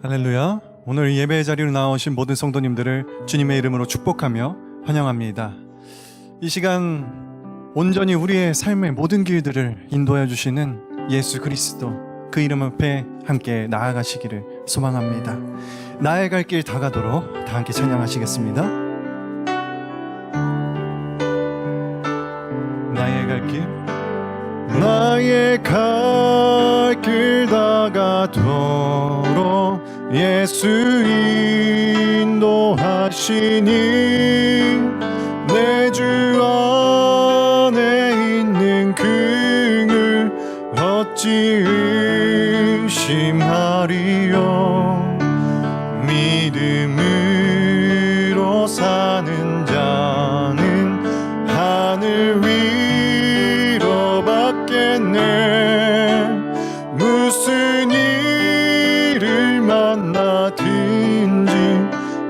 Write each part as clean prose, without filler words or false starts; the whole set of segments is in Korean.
할렐루야. 오늘 이 예배의 자리로 나오신 모든 성도님들을 주님의 이름으로 축복하며 환영합니다. 이 시간 온전히 우리의 삶의 모든 길들을 인도해 주시는 예수 그리스도, 그 이름 앞에 함께 나아가시기를 소망합니다. 나의 갈 길 다가도록 다 함께 찬양하시겠습니다. 나의 갈 길, 나의 갈 길 다가도록 예수 인도하시니 내 주 안에 있는 긍을 어찌 의심하리요. 믿음으로 사는 자는 하늘 위로 받겠네. 무슨 일을 만나든지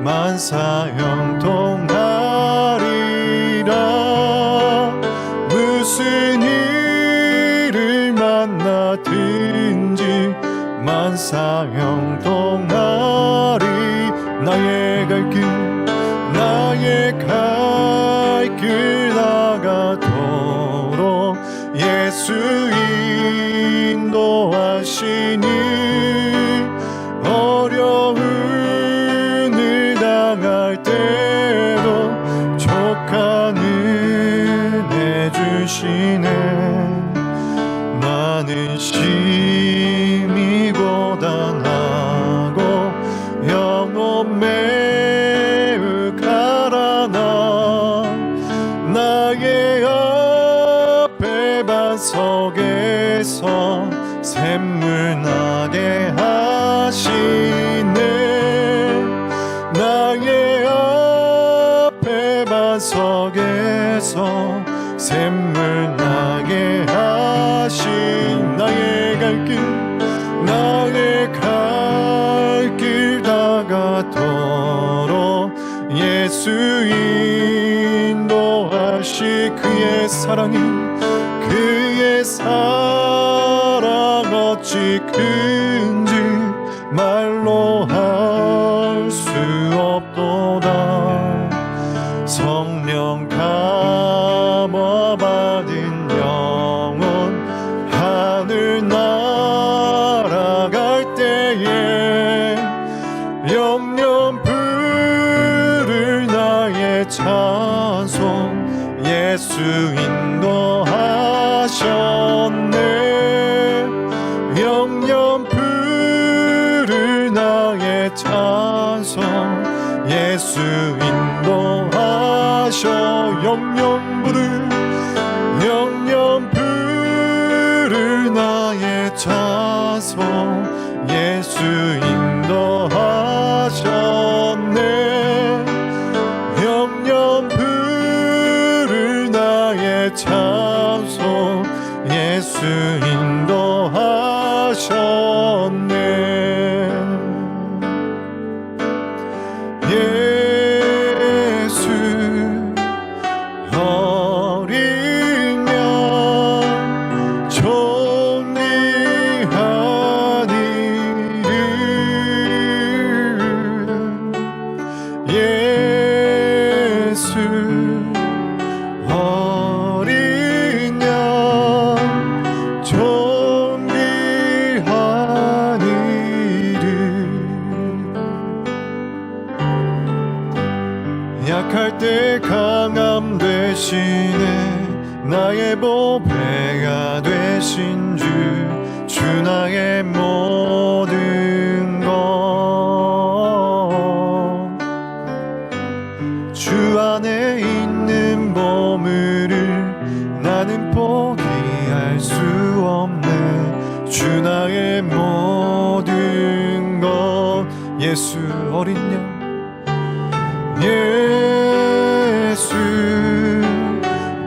만사형통하리라. 무슨 일을 만나든지 만사형통하리. 나의 갈 길, 나의 갈 길 나가도록 예수 인도하시니 어려움을 당할 때도 족한 은혜 주시네. 나는 심히 고단하고 영혼 매우 가라나. 나의 앞에 반석에서 샘물 나게 하시네. 나의 앞에 반석에서 샘물 나게 하신. 나의 갈 길, 나의 갈 길 다가도록 예수 인도하시. 그의 사랑이, 그의 사랑 어찌 큰지 말로 할 수 없도다. 성령 감화 받은 영혼 하늘 날아갈 때에 영영 부를 나의 찬송 예수 인도하셨네. 영영 부를 나의 찬송 예수 인도하셔. 영영 부를 나의 찬송 예수 인도하셨네. 영영 부를 나의 찬송 예수 인도하셨네. 예수 어린 양 존귀한 이름. 예수 어린 양 존귀한 이름. 약할 때 강함 되시네. 나의 보배가 되신 주, 주 나의 모든 것. 주 안에 있는 보물을 나는 포기할 수 없네. 주 나의 모든 것. 예수 어린 양, 예수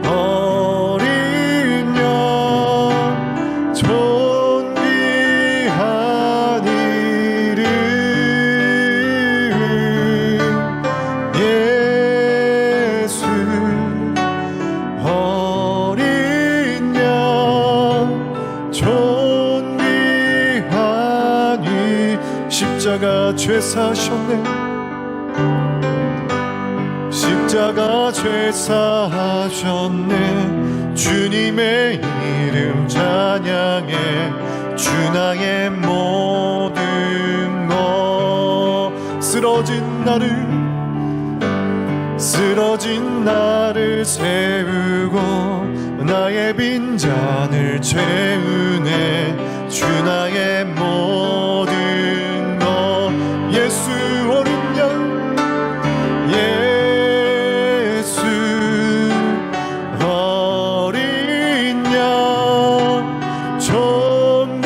어린 양 존귀한 이름. 예수 어린 양 존귀한 이 십자가 주셨네. 십자가 죄 사하셨네. 주님의 이름 찬양해. 주 나의 모든 것. 쓰러진 나를 세우고 나의 빈잔을 채우네. 주 나의 모든 것. 예수 어린 양, 예수 어린 양, 존귀한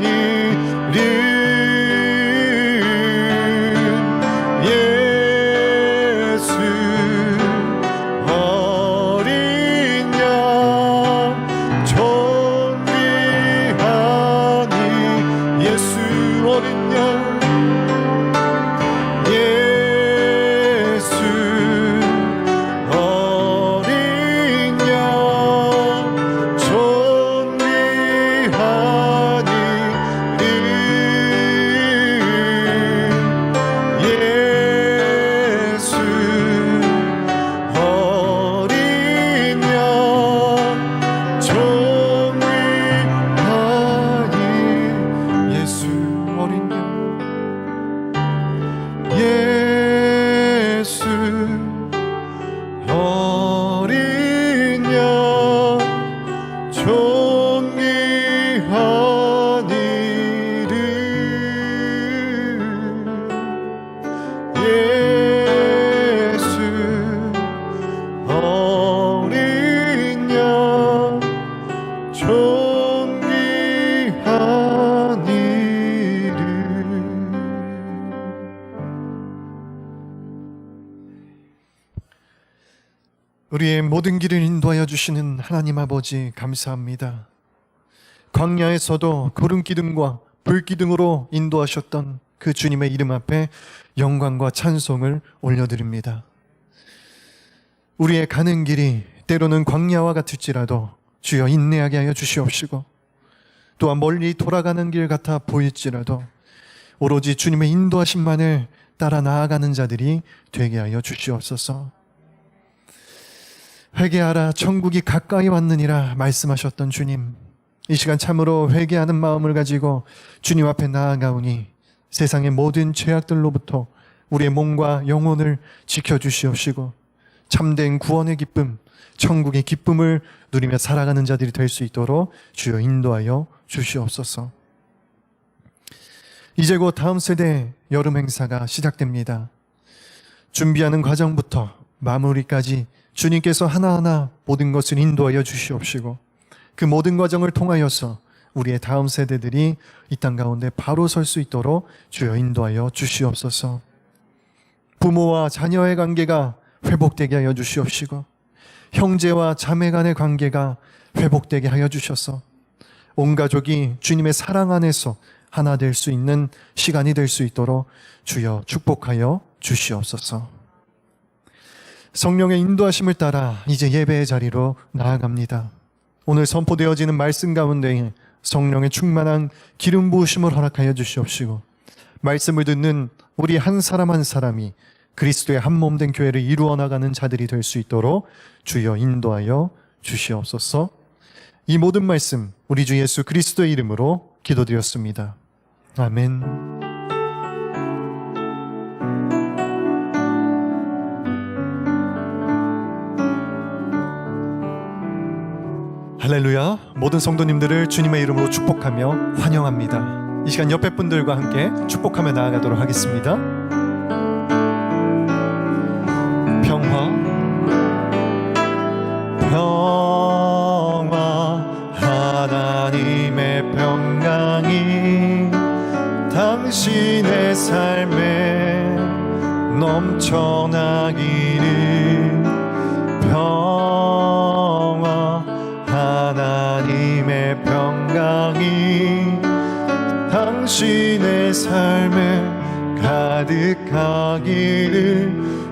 이름. 예수 어린 양, 존귀한 이. 예수 어린 양, 우리의 모든 길을 인도하여 주시는 하나님 아버지 감사합니다. 광야에서도 구름기둥과 불기둥으로 인도하셨던 그 주님의 이름 앞에 영광과 찬송을 올려드립니다. 우리의 가는 길이 때로는 광야와 같을지라도 주여 인내하게 하여 주시옵시고, 또한 멀리 돌아가는 길 같아 보일지라도 오로지 주님의 인도하심만을 따라 나아가는 자들이 되게 하여 주시옵소서. 회개하라, 천국이 가까이 왔느니라 말씀하셨던 주님, 이 시간 참으로 회개하는 마음을 가지고 주님 앞에 나아가오니 세상의 모든 죄악들로부터 우리의 몸과 영혼을 지켜주시옵시고 참된 구원의 기쁨, 천국의 기쁨을 누리며 살아가는 자들이 될 수 있도록 주여 인도하여 주시옵소서. 이제 곧 다음 세대 여름 행사가 시작됩니다. 준비하는 과정부터 마무리까지 주님께서 하나하나 모든 것을 인도하여 주시옵시고 그 모든 과정을 통하여서 우리의 다음 세대들이 이 땅 가운데 바로 설 수 있도록 주여 인도하여 주시옵소서. 부모와 자녀의 관계가 회복되게 하여 주시옵시고 형제와 자매 간의 관계가 회복되게 하여 주셔서 온 가족이 주님의 사랑 안에서 하나 될 수 있는 시간이 될 수 있도록 주여 축복하여 주시옵소서. 성령의 인도하심을 따라 이제 예배의 자리로 나아갑니다. 오늘 선포되어지는 말씀 가운데 성령의 충만한 기름 부으심을 허락하여 주시옵시고 말씀을 듣는 우리 한 사람 한 사람이 그리스도의 한 몸 된 교회를 이루어 나가는 자들이 될 수 있도록 주여 인도하여 주시옵소서. 이 모든 말씀 우리 주 예수 그리스도의 이름으로 기도드렸습니다. 아멘. 할렐루야. 모든 성도님들을 주님의 이름으로 축복하며 환영합니다. 이 시간 옆에 분들과 함께 축복하며 나아가도록 하겠습니다. 평화 하나님의 평강이 당신의 삶에 넘쳐나기를. 평화 하나님의 평강이 당신의 삶에 가득하기를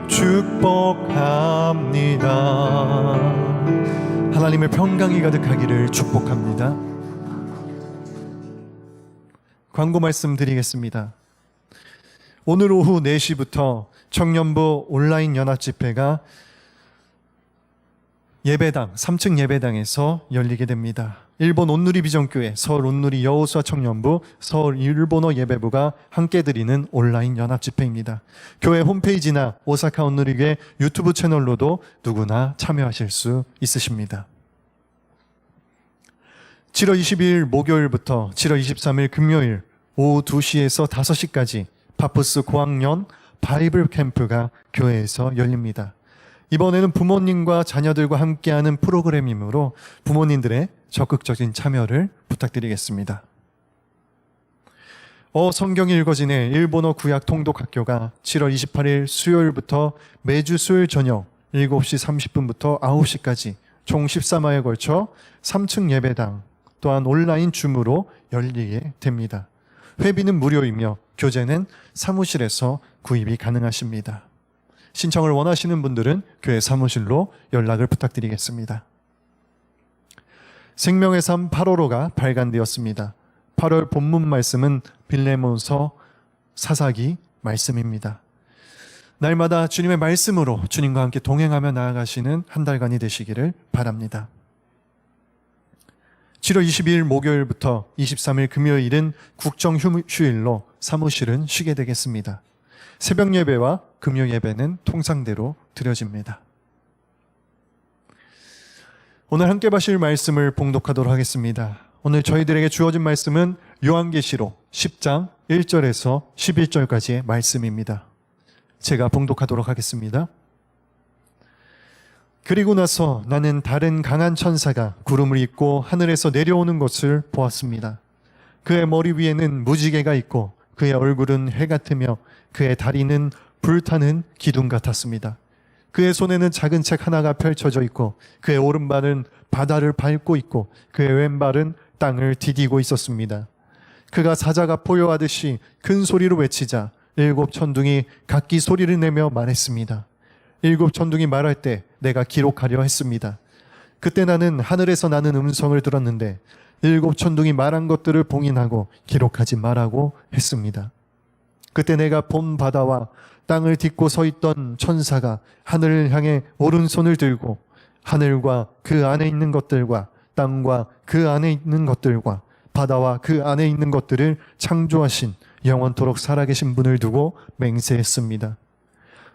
축복합니다. 하나님의 평강이 가득하기를 축복합니다. 광고 말씀 드리겠습니다. 오늘 오후 4시부터 청년부 온라인 연합집회가 예배당, 3층 예배당에서 열리게 됩니다. 일본 온누리 비전교회, 서울 온누리 여호수아 청년부, 서울 일본어 예배부가 함께 드리는 온라인 연합집회입니다. 교회 홈페이지나 오사카 온누리교회 유튜브 채널로도 누구나 참여하실 수 있으십니다. 7월 22일 목요일부터 7월 23일 금요일 오후 2시에서 5시까지 파푸스 고학년 바이블 캠프가 교회에서 열립니다. 이번에는 부모님과 자녀들과 함께하는 프로그램이므로 부모님들의 적극적인 참여를 부탁드리겠습니다. 성경이 읽어지네 일본어 구약 통독학교가 7월 28일 수요일부터 매주 수요일 저녁 7시 30분부터 9시까지 총 13화에 걸쳐 3층 예배당 또한 온라인 줌으로 열리게 됩니다. 회비는 무료이며 교재는 사무실에서 구입이 가능하십니다. 신청을 원하시는 분들은 교회 사무실로 연락을 부탁드리겠습니다. 생명의 삶 8월호가 발간되었습니다. 8월 본문 말씀은 빌레몬서 사사기 말씀입니다. 날마다 주님의 말씀으로 주님과 함께 동행하며 나아가시는 한 달간이 되시기를 바랍니다. 7월 22일 목요일부터 23일 금요일은 국정휴일로 사무실은 쉬게 되겠습니다. 새벽 예배와 금요 예배는 통상대로 드려집니다. 오늘 함께 하실 말씀을 봉독하도록 하겠습니다. 오늘 저희들에게 주어진 말씀은 요한계시록 10장 1절에서 11절까지의 말씀입니다. 제가 봉독하도록 하겠습니다. 그리고 나서 나는 다른 강한 천사가 구름을 입고 하늘에서 내려오는 것을 보았습니다. 그의 머리 위에는 무지개가 있고 그의 얼굴은 해 같으며 그의 다리는 불타는 기둥 같았습니다. 그의 손에는 작은 책 하나가 펼쳐져 있고 그의 오른발은 바다를 밟고 있고 그의 왼발은 땅을 디디고 있었습니다. 그가 사자가 포효하듯이 큰 소리로 외치자 7 천둥이 각기 소리를 내며 말했습니다. 7 천둥이 말할 때 내가 기록하려 했습니다. 그때 나는 하늘에서 나는 음성을 들었는데 7 천둥이 말한 것들을 봉인하고 기록하지 말라고 했습니다. 그때 내가 본 바다와 땅을 딛고 서 있던 천사가 하늘을 향해 오른손을 들고 하늘과 그 안에 있는 것들과 땅과 그 안에 있는 것들과 바다와 그 안에 있는 것들을 창조하신 영원토록 살아계신 분을 두고 맹세했습니다.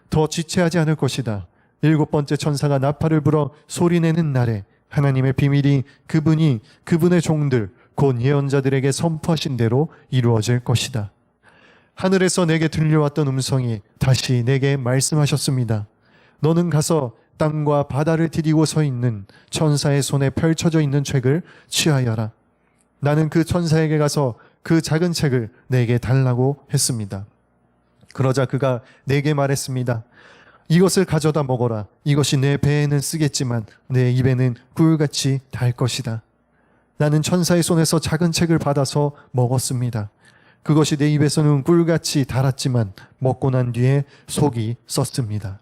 더 지체하지 않을 것이다. 7번째 천사가 나팔을 불어 소리내는 날에 하나님의 비밀이 그분이 그분의 종들 곧 예언자들에게 선포하신 대로 이루어질 것이다. 하늘에서 내게 들려왔던 음성이 다시 내게 말씀하셨습니다. 너는 가서 땅과 바다를 디디고 서 있는 천사의 손에 펼쳐져 있는 책을 취하여라. 나는 그 천사에게 가서 그 작은 책을 내게 달라고 했습니다. 그러자 그가 내게 말했습니다. 이것을 가져다 먹어라. 이것이 내 배에는 쓰겠지만 내 입에는 꿀같이 달 것이다. 나는 천사의 손에서 작은 책을 받아서 먹었습니다. 그것이 내 입에서는 꿀같이 달았지만 먹고 난 뒤에 속이 썼습니다.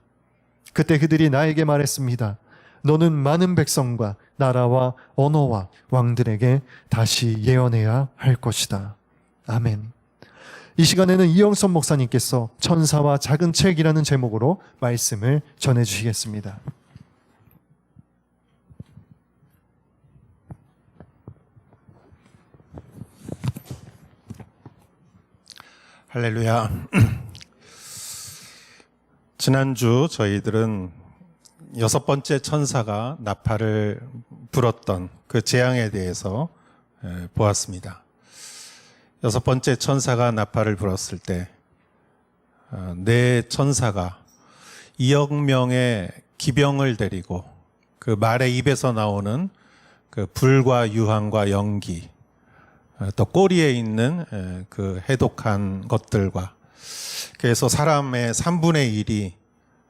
그때 그들이 나에게 말했습니다. 너는 많은 백성과 나라와 언어와 왕들에게 다시 예언해야 할 것이다. 아멘. 이 시간에는 이영선 목사님께서 천사와 작은 책이라는 제목으로 말씀을 전해주시겠습니다. 할렐루야. 지난주 저희들은 6번째 천사가 나팔을 불었던 그 재앙에 대해서 보았습니다. 6번째 천사가 나팔을 불었을 때 네 천사가 2억 명의 기병을 데리고 그 말의 입에서 나오는 그 불과 유황과 연기, 또 꼬리에 있는 그 해독한 것들과 그래서 사람의 3분의 1이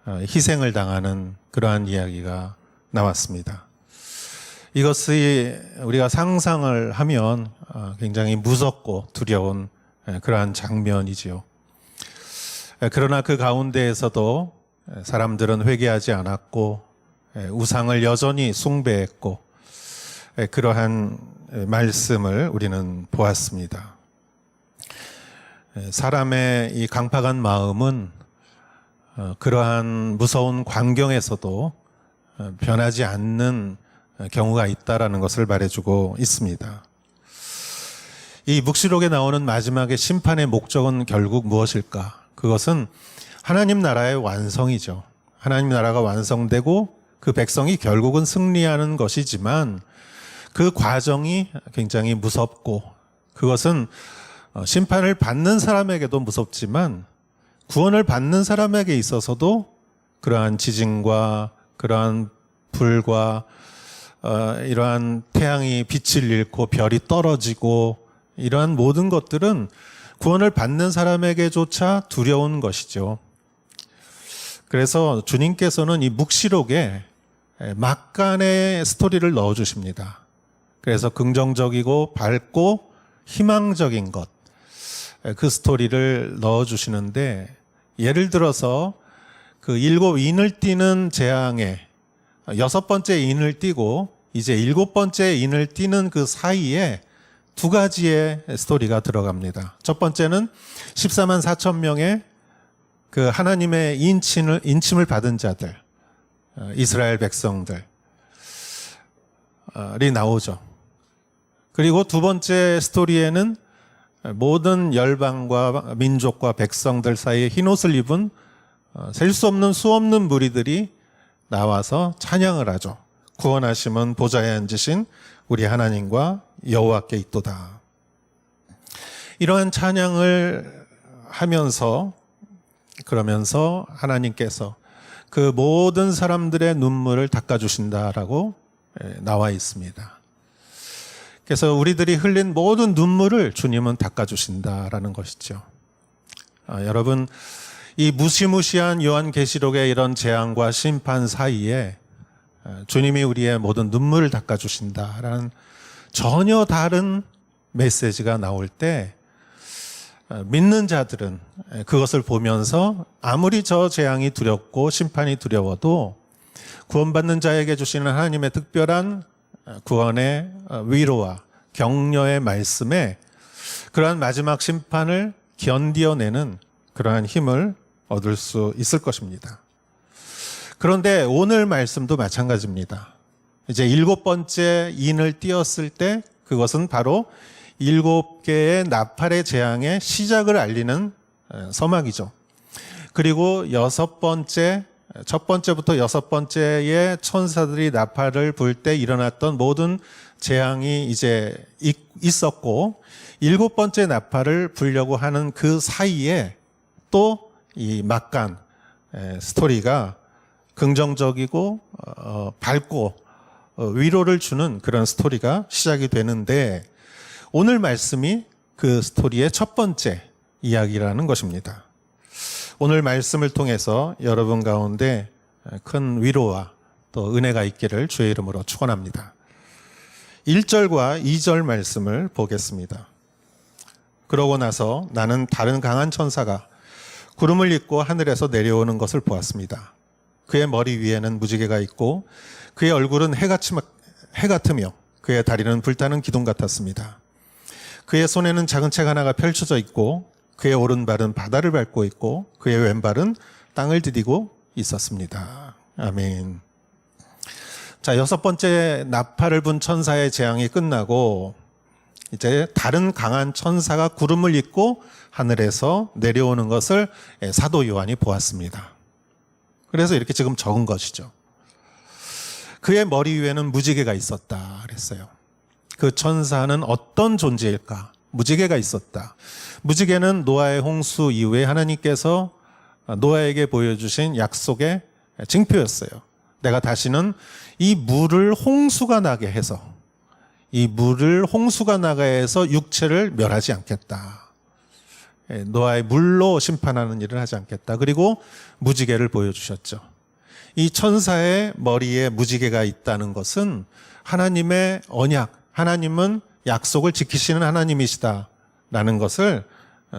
희생을 당하는 그러한 이야기가 나왔습니다. 이것이 우리가 상상을 하면 굉장히 무섭고 두려운 그러한 장면이지요. 그러나 그 가운데에서도 사람들은 회개하지 않았고 우상을 여전히 숭배했고 그러한 말씀을 우리는 보았습니다. 사람의 이 강팍한 마음은 그러한 무서운 광경에서도 변하지 않는 경우가 있다라는 것을 말해주고 있습니다. 이 묵시록에 나오는 마지막의 심판의 목적은 결국 무엇일까? 그것은 하나님 나라의 완성이죠. 하나님 나라가 완성되고 그 백성이 결국은 승리하는 것이지만 그 과정이 굉장히 무섭고 그것은 심판을 받는 사람에게도 무섭지만 구원을 받는 사람에게 있어서도 그러한 지진과 그러한 불과 이러한 태양이 빛을 잃고 별이 떨어지고 이러한 모든 것들은 구원을 받는 사람에게조차 두려운 것이죠. 그래서 주님께서는 이 묵시록에 막간의 스토리를 넣어주십니다. 그래서 긍정적이고 밝고 희망적인 것, 그 스토리를 넣어주시는데 예를 들어서 그 7인을 띠는 재앙에 6번째 인을 띠고 이제 7번째 인을 띠는 그 사이에 두 가지의 스토리가 들어갑니다. 첫 번째는 14만 4천 명의 그 하나님의 인침을 받은 자들, 이스라엘 백성들이 나오죠. 그리고 두 번째 스토리에는 모든 열방과 민족과 백성들 사이에 흰옷을 입은 셀 수 없는 수없는 무리들이 나와서 찬양을 하죠. 구원하심은 보좌에 앉으신 우리 하나님과 여호와께 있도다. 이러한 찬양을 하면서 그러면서 하나님께서 그 모든 사람들의 눈물을 닦아주신다라고 나와 있습니다. 그래서 우리들이 흘린 모든 눈물을 주님은 닦아주신다라는 것이죠. 여러분, 이 무시무시한 요한계시록의 이런 재앙과 심판 사이에 주님이 우리의 모든 눈물을 닦아주신다라는 전혀 다른 메시지가 나올 때 믿는 자들은 그것을 보면서 아무리 저 재앙이 두렵고 심판이 두려워도 구원받는 자에게 주시는 하나님의 특별한 구원의 위로와 격려의 말씀에 그러한 마지막 심판을 견디어내는 그러한 힘을 얻을 수 있을 것입니다. 그런데 오늘 말씀도 마찬가지입니다. 이제 7번째 인을 띄었을 때 그것은 바로 7개의 나팔의 재앙의 시작을 알리는 서막이죠. 그리고 첫 번째부터 6번째의 천사들이 나팔을 불 때 일어났던 모든 재앙이 이제 있었고 7번째 나팔을 불려고 하는 그 사이에 또 이 막간 스토리가 긍정적이고 밝고 위로를 주는 그런 스토리가 시작이 되는데 오늘 말씀이 그 스토리의 첫 번째 이야기라는 것입니다. 오늘 말씀을 통해서 여러분 가운데 큰 위로와 또 은혜가 있기를 주의 이름으로 축원합니다. 1절과 2절 말씀을 보겠습니다. 그러고 나서 나는 다른 강한 천사가 구름을 입고 하늘에서 내려오는 것을 보았습니다. 그의 머리 위에는 무지개가 있고 그의 얼굴은 해 같으며 그의 다리는 불타는 기둥 같았습니다. 그의 손에는 작은 책 하나가 펼쳐져 있고 그의 오른발은 바다를 밟고 있고 그의 왼발은 땅을 디디고 있었습니다. 아멘. 자, 6번째 나팔을 분 천사의 재앙이 끝나고 이제 다른 강한 천사가 구름을 입고 하늘에서 내려오는 것을 사도 요한이 보았습니다. 그래서 이렇게 지금 적은 것이죠. 그의 머리 위에는 무지개가 있었다 그랬어요. 그 천사는 어떤 존재일까? 무지개가 있었다. 무지개는 노아의 홍수 이후에 하나님께서 노아에게 보여주신 약속의 징표였어요. 내가 다시는 이 물을 홍수가 나게 해서 육체를 멸하지 않겠다. 노아의 물로 심판하는 일을 하지 않겠다. 그리고 무지개를 보여주셨죠. 이 천사의 머리에 무지개가 있다는 것은 하나님의 언약, 하나님은 약속을 지키시는 하나님이시다라는 것을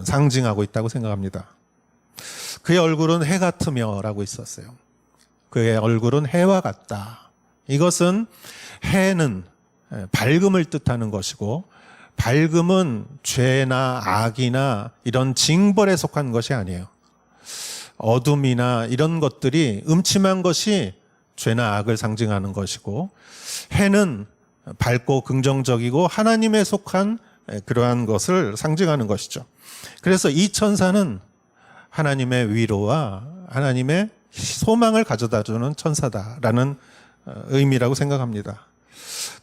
상징하고 있다고 생각합니다. 그의 얼굴은 해 같으며라고 있었어요. 그의 얼굴은 해와 같다. 이것은 해는 밝음을 뜻하는 것이고 밝음은 죄나 악이나 이런 징벌에 속한 것이 아니에요. 어둠이나 이런 것들이 음침한 것이 죄나 악을 상징하는 것이고, 해는 밝고 긍정적이고 하나님에 속한 그러한 것을 상징하는 것이죠. 그래서 이 천사는 하나님의 위로와 하나님의 소망을 가져다주는 천사다라는 의미라고 생각합니다.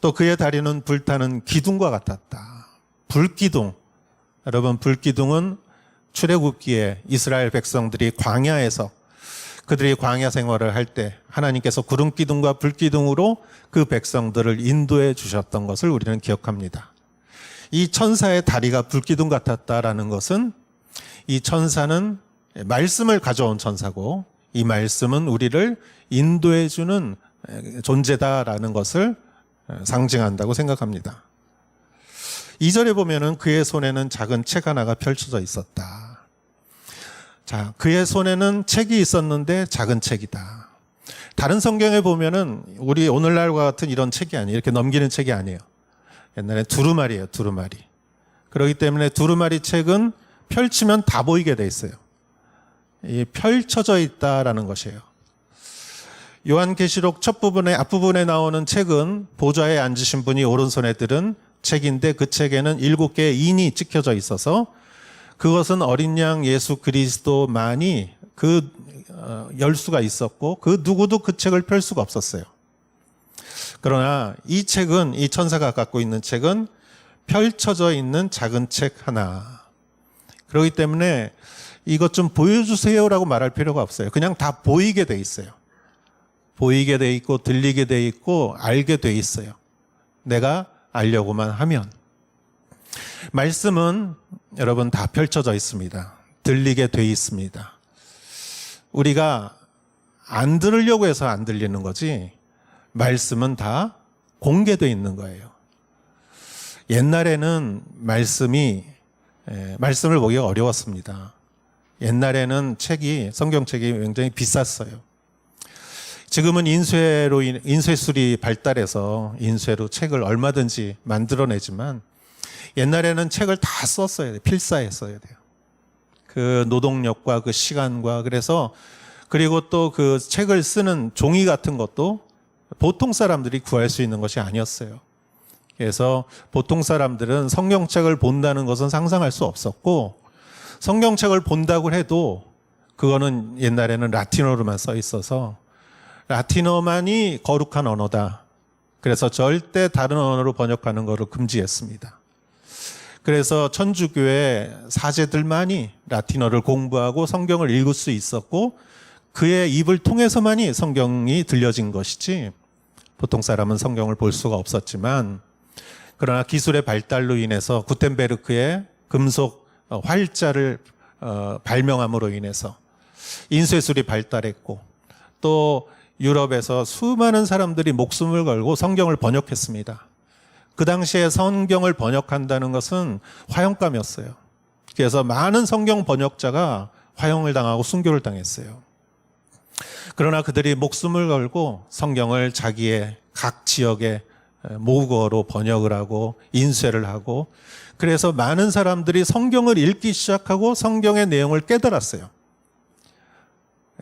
또 그의 다리는 불타는 기둥과 같았다. 불기둥. 여러분, 불기둥은 출애굽기에 이스라엘 백성들이 광야에서 그들이 광야 생활을 할 때 하나님께서 구름 기둥과 불 기둥으로 그 백성들을 인도해 주셨던 것을 우리는 기억합니다. 이 천사의 다리가 불 기둥 같았다라는 것은 이 천사는 말씀을 가져온 천사고, 이 말씀은 우리를 인도해 주는 존재다라는 것을 상징한다고 생각합니다. 2절에 보면은 그의 손에는 작은 책 하나가 펼쳐져 있었다. 자, 그의 손에는 책이 있었는데 작은 책이다. 다른 성경에 보면은 우리 오늘날과 같은 이런 책이 아니에요. 이렇게 넘기는 책이 아니에요. 옛날에 두루마리예요, 두루마리. 그렇기 때문에 두루마리 책은 펼치면 다 보이게 돼 있어요. 이 펼쳐져 있다라는 것이에요. 요한계시록 첫 부분에 앞부분에 나오는 책은 보좌에 앉으신 분이 오른손에 들은 책인데, 그 책에는 7개의 인이 찍혀져 있어서 그것은 어린 양 예수 그리스도만이 그 열수가 있었고, 그 누구도 그 책을 펼 수가 없었어요. 그러나 이 책은, 이 천사가 갖고 있는 책은 펼쳐져 있는 작은 책 하나. 그렇기 때문에 이것 좀 보여주세요라고 말할 필요가 없어요. 그냥 다 보이게 돼 있어요. 보이게 돼 있고 들리게 돼 있고 알게 돼 있어요. 내가 알려고만 하면. 말씀은 여러분 다 펼쳐져 있습니다. 들리게 돼 있습니다. 우리가 안 들으려고 해서 안 들리는 거지, 말씀은 다 공개되어 있는 거예요. 옛날에는 말씀을 보기가 어려웠습니다. 옛날에는 성경책이 굉장히 비쌌어요. 지금은 인쇄술이 발달해서 인쇄로 책을 얼마든지 만들어내지만, 옛날에는 책을 다 썼어야 돼요. 필사했어야 돼요. 그 노동력과 그 시간과, 그리고 또 그 책을 쓰는 종이 같은 것도 보통 사람들이 구할 수 있는 것이 아니었어요. 그래서 보통 사람들은 성경책을 본다는 것은 상상할 수 없었고, 성경책을 본다고 해도 그거는 옛날에는 라틴어로만 써 있어서 라틴어만이 거룩한 언어다. 그래서 절대 다른 언어로 번역하는 것을 금지했습니다. 그래서 천주교의 사제들만이 라틴어를 공부하고 성경을 읽을 수 있었고, 그의 입을 통해서만이 성경이 들려진 것이지 보통 사람은 성경을 볼 수가 없었지만, 그러나 기술의 발달로 인해서 구텐베르크의 금속 활자를 발명함으로 인해서 인쇄술이 발달했고, 또 유럽에서 수많은 사람들이 목숨을 걸고 성경을 번역했습니다. 그 당시에 성경을 번역한다는 것은 화형감이었어요. 그래서 많은 성경 번역자가 화형을 당하고 순교를 당했어요. 그러나 그들이 목숨을 걸고 성경을 자기의 각 지역의 모국어로 번역을 하고 인쇄를 하고, 그래서 많은 사람들이 성경을 읽기 시작하고 성경의 내용을 깨달았어요.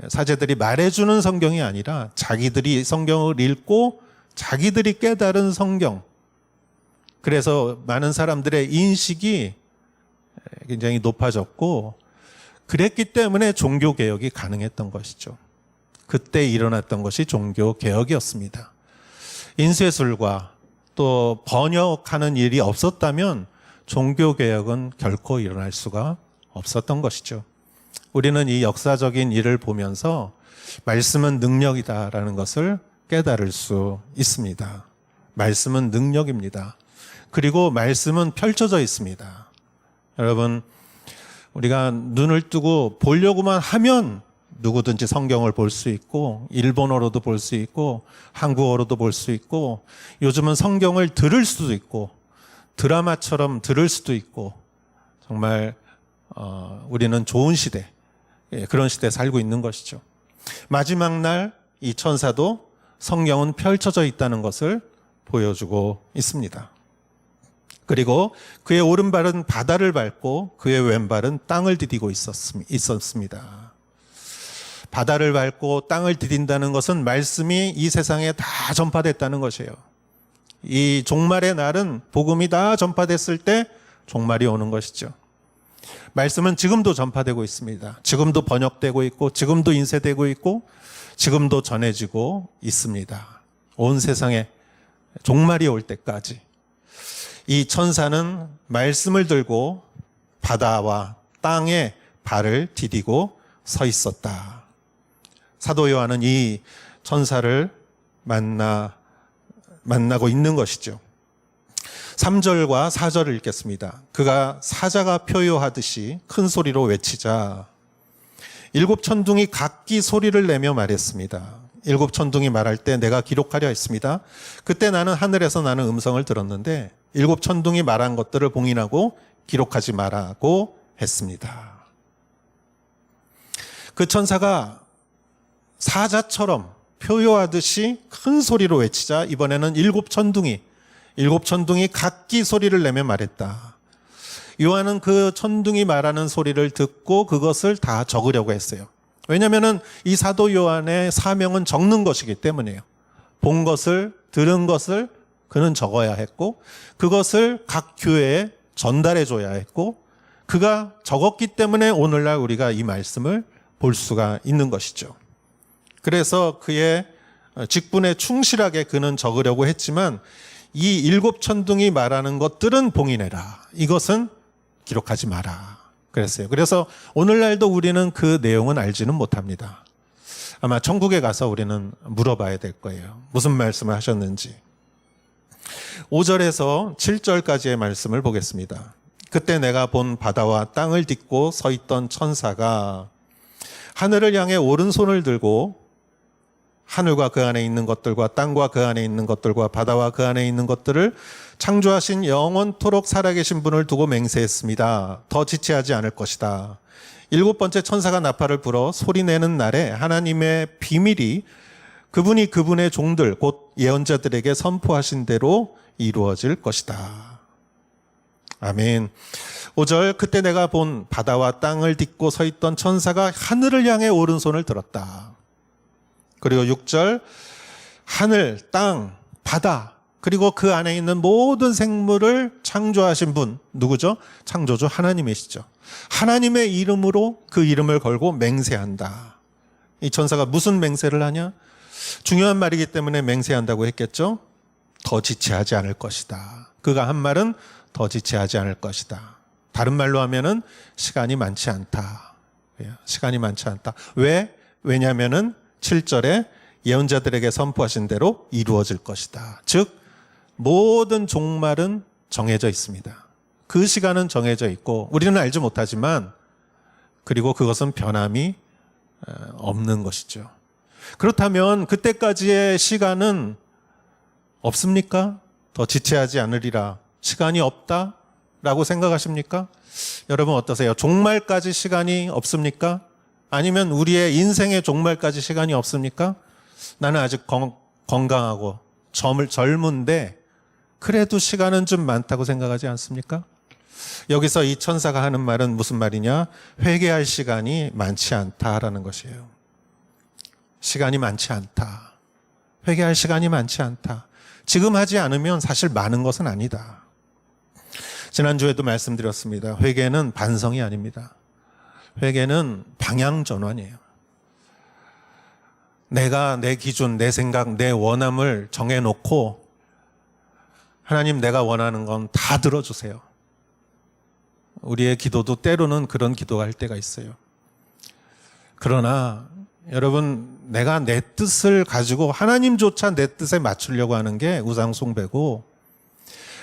사제들이 말해주는 성경이 아니라 자기들이 성경을 읽고 자기들이 깨달은 성경. 그래서 많은 사람들의 인식이 굉장히 높아졌고, 그랬기 때문에 종교개혁이 가능했던 것이죠. 그때 일어났던 것이 종교개혁이었습니다. 인쇄술과 또 번역하는 일이 없었다면 종교개혁은 결코 일어날 수가 없었던 것이죠. 우리는 이 역사적인 일을 보면서 말씀은 능력이다라는 것을 깨달을 수 있습니다. 말씀은 능력입니다. 그리고 말씀은 펼쳐져 있습니다. 여러분, 우리가 눈을 뜨고 보려고만 하면 누구든지 성경을 볼 수 있고, 일본어로도 볼 수 있고, 한국어로도 볼 수 있고, 요즘은 성경을 들을 수도 있고, 드라마처럼 들을 수도 있고, 정말 우리는 좋은 시대, 그런 시대에 살고 있는 것이죠. 마지막 날 이 천사도 성경은 펼쳐져 있다는 것을 보여주고 있습니다. 그리고 그의 오른발은 바다를 밟고 그의 왼발은 땅을 디디고 있었습니다. 바다를 밟고 땅을 디딘다는 것은 말씀이 이 세상에 다 전파됐다는 것이에요. 이 종말의 날은 복음이 다 전파됐을 때 종말이 오는 것이죠. 말씀은 지금도 전파되고 있습니다. 지금도 번역되고 있고, 지금도 인쇄되고 있고, 지금도 전해지고 있습니다. 온 세상에 종말이 올 때까지. 이 천사는 말씀을 들고 바다와 땅에 발을 디디고 서 있었다. 사도 요한은 이 천사를 만나고 있는 것이죠. 3절과 4절을 읽겠습니다. 그가 사자가 표효하듯이 큰 소리로 외치자 일곱 천둥이 각기 소리를 내며 말했습니다. 일곱 천둥이 말할 때 내가 기록하려 했습니다. 그때 나는 하늘에서 나는 음성을 들었는데 일곱 천둥이 말한 것들을 봉인하고 기록하지 말라고 했습니다. 그 천사가 사자처럼 표효하듯이 큰 소리로 외치자 이번에는 일곱 천둥이 각기 소리를 내며 말했다. 요한은 그 천둥이 말하는 소리를 듣고 그것을 다 적으려고 했어요. 왜냐하면 이 사도 요한의 사명은 적는 것이기 때문이에요. 본 것을, 들은 것을 그는 적어야 했고 그것을 각 교회에 전달해 줘야 했고 그가 적었기 때문에 오늘날 우리가 이 말씀을 볼 수가 있는 것이죠. 그래서 그의 직분에 충실하게 그는 적으려고 했지만 이 일곱 천둥이 말하는 것들은 봉인해라. 이것은 기록하지 마라. 그랬어요. 그래서 오늘날도 우리는 그 내용은 알지는 못합니다. 아마 천국에 가서 우리는 물어봐야 될 거예요. 무슨 말씀을 하셨는지. 5절에서 7절까지의 말씀을 보겠습니다. 그때 내가 본 바다와 땅을 딛고 서 있던 천사가 하늘을 향해 오른손을 들고 하늘과 그 안에 있는 것들과 땅과 그 안에 있는 것들과 바다와 그 안에 있는 것들을 창조하신 영원토록 살아계신 분을 두고 맹세했습니다. 더 지체하지 않을 것이다. 일곱 번째 천사가 나팔을 불어 소리내는 날에 하나님의 비밀이 그분이 그분의 종들 곧 예언자들에게 선포하신 대로 이루어질 것이다. 아멘. 5절 그때 내가 본 바다와 땅을 딛고 서 있던 천사가 하늘을 향해 오른손을 들었다. 그리고 6절 하늘, 땅, 바다 그리고 그 안에 있는 모든 생물을 창조하신 분 누구죠? 창조주 하나님이시죠. 하나님의 이름으로 그 이름을 걸고 맹세한다. 이 천사가 무슨 맹세를 하냐? 중요한 말이기 때문에 맹세한다고 했겠죠. 더 지체하지 않을 것이다. 그가 한 말은 더 지체하지 않을 것이다. 다른 말로 하면은 시간이 많지 않다. 시간이 많지 않다. 왜? 왜냐하면은 7절에 예언자들에게 선포하신 대로 이루어질 것이다. 즉 모든 종말은 정해져 있습니다. 그 시간은 정해져 있고 우리는 알지 못하지만 그리고 그것은 변함이 없는 것이죠. 그렇다면 그때까지의 시간은 없습니까? 더 지체하지 않으리라. 시간이 없다라고 생각하십니까? 여러분 어떠세요? 종말까지 시간이 없습니까? 아니면 우리의 인생의 종말까지 시간이 없습니까? 나는 아직 건강하고 젊은데 그래도 시간은 좀 많다고 생각하지 않습니까? 여기서 이 천사가 하는 말은 무슨 말이냐? 회개할 시간이 많지 않다라는 것이에요. 시간이 많지 않다. 회개할 시간이 많지 않다. 지금 하지 않으면 사실 많은 것은 아니다. 지난주에도 말씀드렸습니다. 회개는 반성이 아닙니다. 회개는 방향 전환이에요. 내가 내 기준, 내 생각, 내 원함을 정해놓고 하나님 내가 원하는 건 다 들어주세요. 우리의 기도도 때로는 그런 기도가 할 때가 있어요. 그러나 여러분 내가 내 뜻을 가지고 하나님조차 내 뜻에 맞추려고 하는 게 우상 숭배고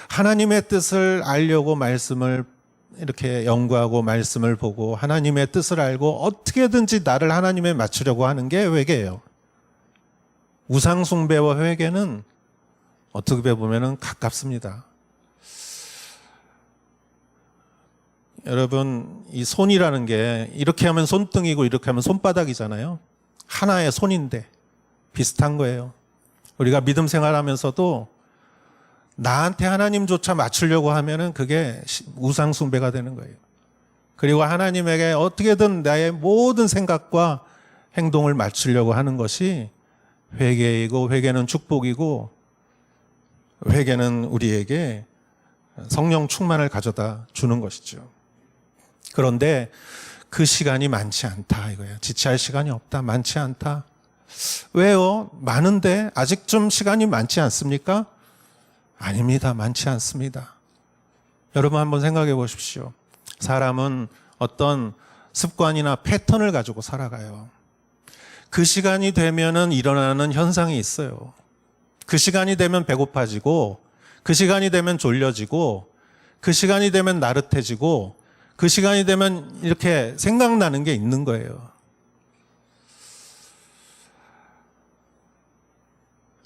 하나님의 뜻을 알려고 말씀을 이렇게 연구하고 말씀을 보고 하나님의 뜻을 알고 어떻게든지 나를 하나님에 맞추려고 하는 게 회개예요. 우상 숭배와 회개는 어떻게 보면 가깝습니다. 여러분 이 손이라는 게 이렇게 하면 손등이고 이렇게 하면 손바닥이잖아요. 하나의 손인데 비슷한 거예요. 우리가 믿음 생활하면서도 나한테 하나님조차 맞추려고 하면은 그게 우상숭배가 되는 거예요. 그리고 하나님에게 어떻게든 나의 모든 생각과 행동을 맞추려고 하는 것이 회개이고, 회개는 축복이고, 회개는 우리에게 성령 충만을 가져다 주는 것이죠. 그런데 그 시간이 많지 않다 이거예요. 지체할 시간이 없다, 많지 않다. 왜요? 많은데 아직 좀 시간이 많지 않습니까? 아닙니다. 많지 않습니다. 여러분 한번 생각해 보십시오. 사람은 어떤 습관이나 패턴을 가지고 살아가요. 그 시간이 되면은 일어나는 현상이 있어요. 그 시간이 되면 배고파지고, 그 시간이 되면 졸려지고, 그 시간이 되면 나릇해지고, 그 시간이 되면 이렇게 생각나는 게 있는 거예요.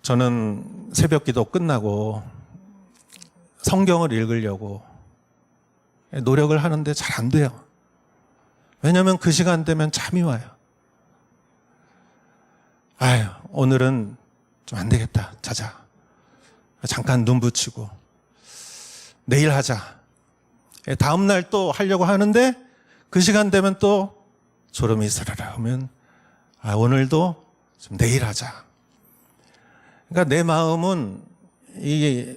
저는 새벽 기도 끝나고 성경을 읽으려고 노력을 하는데 잘 안 돼요. 왜냐하면 그 시간 되면 잠이 와요. 아유, 오늘은 좀 안 되겠다. 자자. 잠깐 눈 붙이고 내일 하자. 다음 날 또 하려고 하는데 그 시간 되면 또 졸음이 스르르 오면 오늘도 좀 내일 하자. 그러니까 내 마음은 이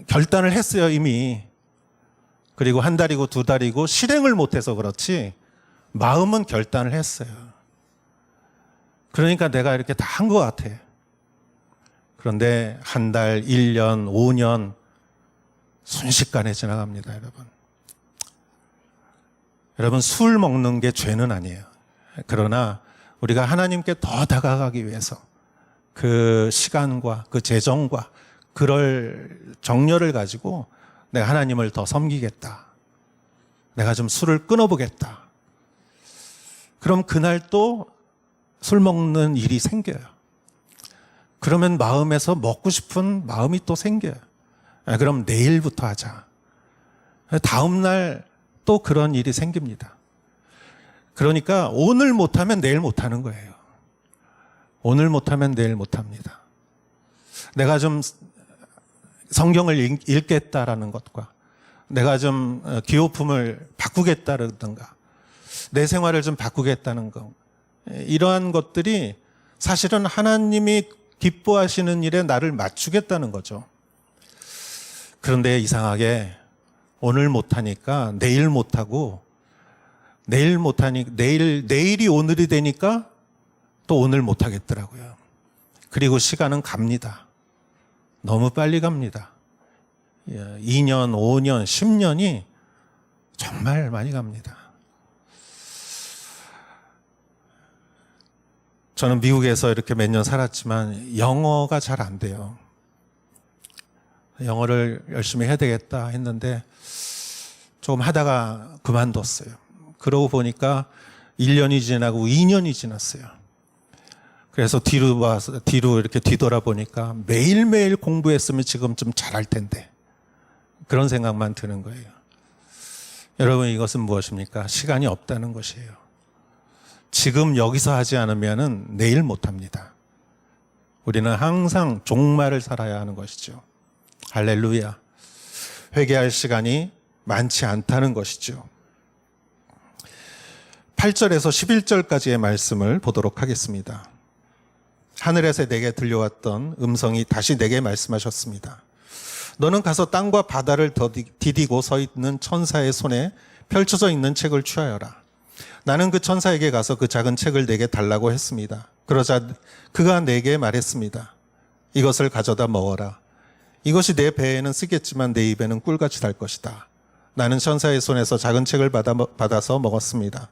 결단을 했어요, 이미. 그리고 한 달이고 두 달이고 실행을 못해서 그렇지 마음은 결단을 했어요. 그러니까 내가 이렇게 다 한 것 같아. 그런데 한 달, 1년, 5년 순식간에 지나갑니다, 여러분. 여러분, 술 먹는 게 죄는 아니에요. 그러나 우리가 하나님께 더 다가가기 위해서 그 시간과 그 재정과 그럴 정열을 가지고 내가 하나님을 더 섬기겠다. 내가 좀 술을 끊어보겠다. 그럼 그날 또 술 먹는 일이 생겨요. 그러면 마음에서 먹고 싶은 마음이 또 생겨요. 그럼 내일부터 하자. 다음 날 또 그런 일이 생깁니다. 그러니까 오늘 못하면 내일 못하는 거예요. 오늘 못하면 내일 못합니다. 내가 좀 성경을 읽겠다라는 것과 내가 좀 기호품을 바꾸겠다라든가 내 생활을 좀 바꾸겠다는 것, 이러한 것들이 사실은 하나님이 기뻐하시는 일에 나를 맞추겠다는 거죠. 그런데 이상하게 오늘 못하니까 내일 못하고 내일 못하니 내일이 오늘이 되니까 또 오늘 못하겠더라고요. 그리고 시간은 갑니다. 너무 빨리 갑니다. 2년, 5년, 10년이 정말 많이 갑니다. 저는 미국에서 이렇게 몇 년 살았지만 영어가 잘 안 돼요. 영어를 열심히 해야 되겠다 했는데 조금 하다가 그만뒀어요. 그러고 보니까 1년이 지나고 2년이 지났어요. 그래서 뒤로 이렇게 뒤돌아보니까 매일매일 공부했으면 지금 좀 잘할 텐데 그런 생각만 드는 거예요. 여러분, 이것은 무엇입니까? 시간이 없다는 것이에요. 지금 여기서 하지 않으면 내일 못합니다. 우리는 항상 종말을 살아야 하는 것이죠. 할렐루야. 회개할 시간이 많지 않다는 것이죠. 8절에서 11절까지의 말씀을 보도록 하겠습니다. 하늘에서 내게 들려왔던 음성이 다시 내게 말씀하셨습니다. 너는 가서 땅과 바다를 디디고 서 있는 천사의 손에 펼쳐져 있는 책을 취하여라. 나는 그 천사에게 가서 그 작은 책을 내게 달라고 했습니다. 그러자 그가 내게 말했습니다. 이것을 가져다 먹어라. 이것이 내 배에는 쓰겠지만 내 입에는 꿀같이 달 것이다. 나는 천사의 손에서 작은 책을 받아서 먹었습니다.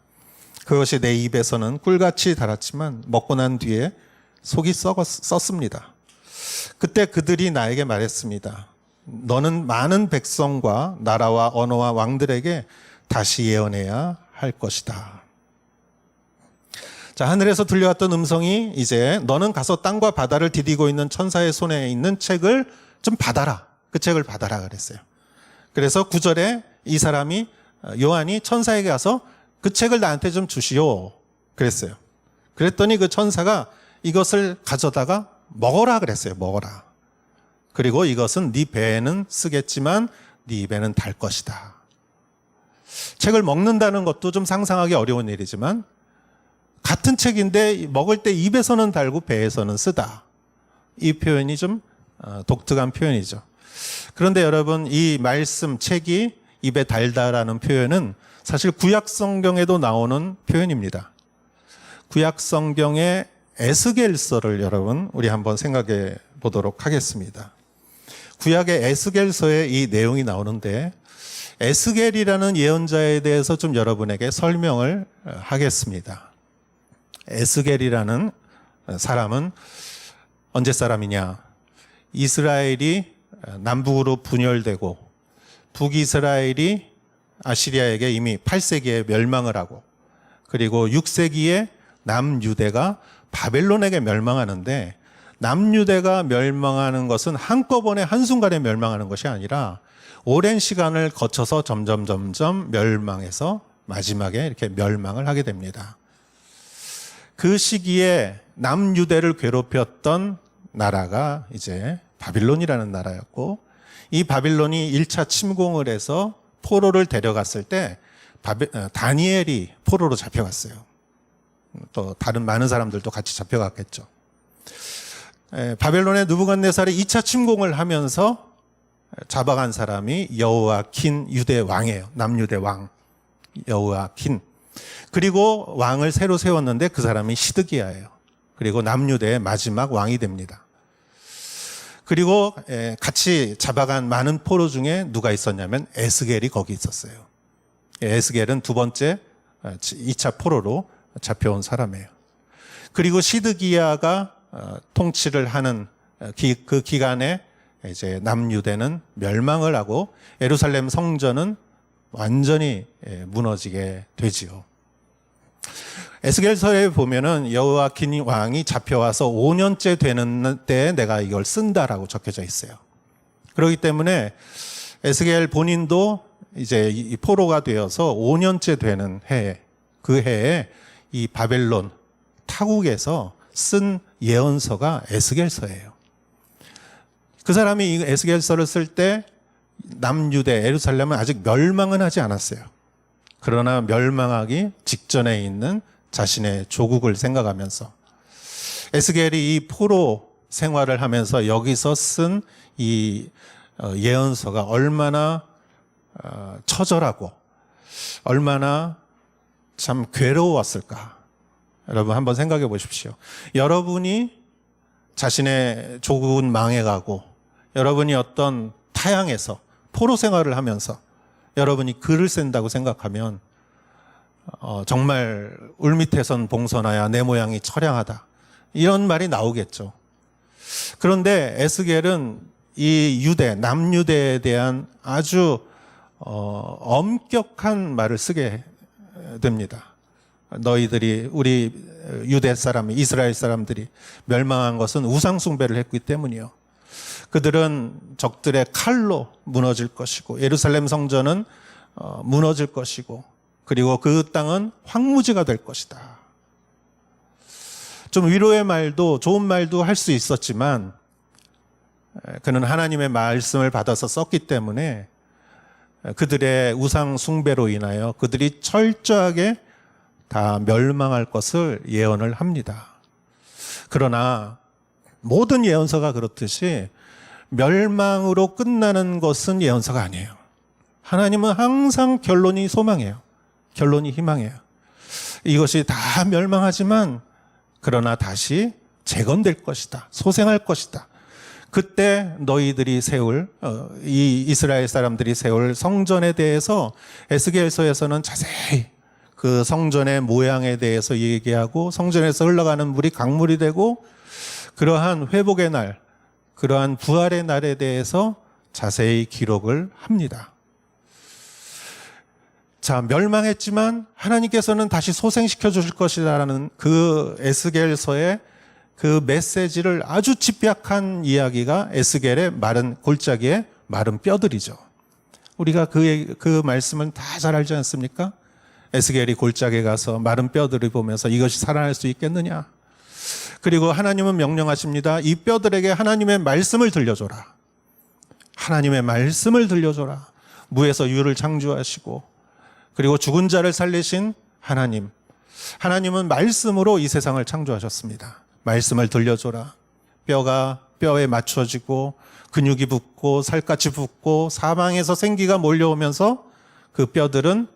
그것이 내 입에서는 꿀같이 달았지만 먹고 난 뒤에 속이 썩었습니다. 그때 그들이 나에게 말했습니다. 너는 많은 백성과 나라와 언어와 왕들에게 다시 예언해야 할 것이다. 자, 하늘에서 들려왔던 음성이 이제 너는 가서 땅과 바다를 디디고 있는 천사의 손에 있는 책을 좀 받아라. 그 책을 받아라 그랬어요. 그래서 9절에 이 사람이 요한이 천사에게 가서 그 책을 나한테 좀 주시오 그랬어요. 그랬더니 그 천사가 이것을 가져다가 먹어라 그랬어요. 먹어라. 그리고 이것은 네 배에는 쓰겠지만 네 입에는 달 것이다. 책을 먹는다는 것도 좀 상상하기 어려운 일이지만 같은 책인데 먹을 때 입에서는 달고 배에서는 쓰다. 이 표현이 좀 독특한 표현이죠. 그런데 여러분, 이 말씀 책이 입에 달다라는 표현은 사실 구약 성경에도 나오는 표현입니다. 구약 성경의 에스겔서를 여러분 우리 한번 생각해 보도록 하겠습니다. 구약의 에스겔서에 이 내용이 나오는데 에스겔이라는 예언자에 대해서 좀 여러분에게 설명을 하겠습니다. 에스겔이라는 사람은 언제 사람이냐? 이스라엘이 남북으로 분열되고 북이스라엘이 아시리아에게 이미 8세기에 멸망을 하고 그리고 6세기에 남유대가 바벨론에게 멸망하는데 남유대가 멸망하는 것은 한꺼번에 한순간에 멸망하는 것이 아니라 오랜 시간을 거쳐서 점점 멸망해서 마지막에 이렇게 멸망을 하게 됩니다. 그 시기에 남유대를 괴롭혔던 나라가 이제 바빌론이라는 나라였고 이 바빌론이 1차 침공을 해서 포로를 데려갔을 때 다니엘이 포로로 잡혀갔어요. 또 다른 많은 사람들도 같이 잡혀갔겠죠. 바벨론의 느부갓네살이 2차 침공을 하면서 잡아간 사람이 여호야킨 유대 왕이에요. 남유대 왕 여호야킨. 그리고 왕을 새로 세웠는데 그 사람이 시드기야예요. 그리고 남유대의 마지막 왕이 됩니다. 그리고 같이 잡아간 많은 포로 중에 누가 있었냐면 에스겔이 거기 있었어요. 에스겔은 두 번째 2차 포로로 잡혀온 사람이에요. 그리고 시드기야가 통치를 하는 그 기간에 이제 남유대는 멸망을 하고 예루살렘 성전은 완전히 무너지게 되지요. 에스겔서에 보면은 여호야킨 왕이 잡혀와서 5년째 되는 때에 내가 이걸 쓴다라고 적혀져 있어요. 그렇기 때문에 에스겔 본인도 이제 이 포로가 되어서 5년째 되는 해에 그 해에 이 바벨론 타국에서 쓴 예언서가 에스겔서예요. 그 사람이 이 에스겔서를 쓸 때 남유대 예루살렘은 아직 멸망은 하지 않았어요. 그러나 멸망하기 직전에 있는 자신의 조국을 생각하면서 에스겔이 이 포로 생활을 하면서 여기서 쓴 이 예언서가 얼마나 처절하고 얼마나 참 괴로웠을까. 여러분 한번 생각해 보십시오. 여러분이 자신의 조국은 망해가고 여러분이 어떤 타향에서 포로 생활을 하면서 여러분이 글을 쓴다고 생각하면 정말 울밑에선 봉선하야 내 모양이 처량하다 이런 말이 나오겠죠. 그런데 에스겔은 이 유대 남유대에 대한 아주 엄격한 말을 쓰게 됩니다. 너희들이 우리 유대 사람 이스라엘 사람들이 멸망한 것은 우상 숭배를 했기 때문이요. 그들은 적들의 칼로 무너질 것이고 예루살렘 성전은 무너질 것이고 그리고 그 땅은 황무지가 될 것이다. 좀 위로의 말도 좋은 말도 할 수 있었지만 그는 하나님의 말씀을 받아서 썼기 때문에 그들의 우상 숭배로 인하여 그들이 철저하게 다 멸망할 것을 예언을 합니다. 그러나 모든 예언서가 그렇듯이 멸망으로 끝나는 것은 예언서가 아니에요. 하나님은 항상 결론이 소망이에요. 결론이 희망이에요. 이것이 다 멸망하지만 그러나 다시 재건될 것이다. 소생할 것이다. 그때 너희들이 세울 이 이스라엘 사람들이 세울 성전에 대해서 에스겔서에서는 자세히 그 성전의 모양에 대해서 얘기하고 성전에서 흘러가는 물이 강물이 되고 그러한 회복의 날, 그러한 부활의 날에 대해서 자세히 기록을 합니다. 자, 멸망했지만 하나님께서는 다시 소생시켜 주실 것이라는 그 에스겔서의 그 메시지를 아주 집약한 이야기가 에스겔의 마른 골짜기의 마른 뼈들이죠. 우리가 그 말씀을 다 잘 알지 않습니까? 에스겔이 골짜기에 가서 마른 뼈들을 보면서 이것이 살아날 수 있겠느냐? 그리고 하나님은 명령하십니다. 이 뼈들에게 하나님의 말씀을 들려줘라. 하나님의 말씀을 들려줘라. 무에서 유를 창조하시고 그리고 죽은 자를 살리신 하나님. 하나님은 말씀으로 이 세상을 창조하셨습니다. 말씀을 들려줘라. 뼈가 뼈에 맞춰지고 근육이 붙고 살갗이 붙고 사방에서 생기가 몰려오면서 그 뼈들은